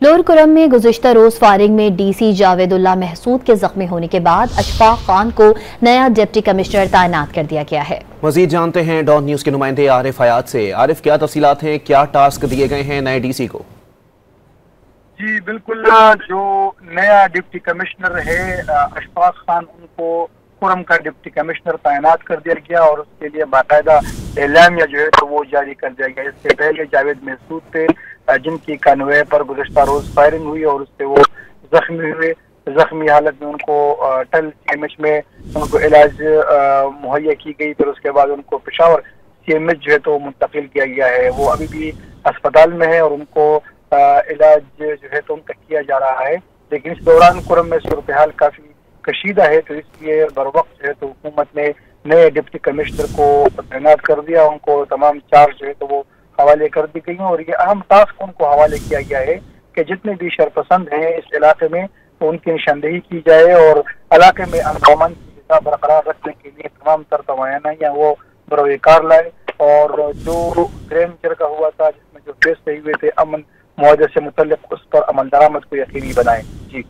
Lower Kurram में गुज़िश्ता रोज firing में DC जावेदुल्ला Mehsud के जख्मी होने के बाद अशफाक खान को नया डिप्टी कमिश्नर तैनात कर दिया गया है। मजीद जानते हैं डॉन न्यूज के नुमाइंदे आरिफ हयात से। आरिफ, क्या तफसीलात हैं, क्या टास्क दिए गए हैं नए डीसी को? जी बिल्कुल, जो नया डिप्टी कमिश्नर है अशफाक खान, उनको कुरम का डिप्टी कमिश्नर तैनात कर दिया गया और उसके लिए बाकायदा एलामिया जो है तो वो जारी कर दिया गया। इससे पहले जावेद महसूद थे जिनकी कन्वे पर गुज़िश्ता रोज फायरिंग हुई और उससे वो जख्मी हुए। जख्मी हालत में उनको टल सीएमएच में उनको इलाज मुहैया की गई। फिर उसके बाद उनको पेशावर सीएमएच जो है तो मुंतकिल किया गया है। वो अभी भी अस्पताल में है और उनको इलाज जो है तो उनका किया जा रहा है। लेकिन इस दौरान कुरम में सूरत हाल काफी कशीदा है, तो इसलिए बर वक्त जो है तो हुकूमत ने नए डिप्टी कमिश्नर को तैनात कर दिया। उनको तमाम चार्ज जो है तो वो हवाले कर दी गई हैं और ये अहम टास्क उनको हवाले किया गया है कि जितने भी शरपसंद हैं इस इलाके में तो उनकी निशानदेही की जाए और इलाके में अमन की हिसाब बरकरार रखने के लिए तमाम तर तवानाइयाँ वो बरोकार लाए। और जो ग्रैंड चरका हुआ था जिसमें जो फैसले हुए थे अमन मुआवजे से मुतल्लिक, उस पर अमल दरामद को यकीनी बनाए। जी।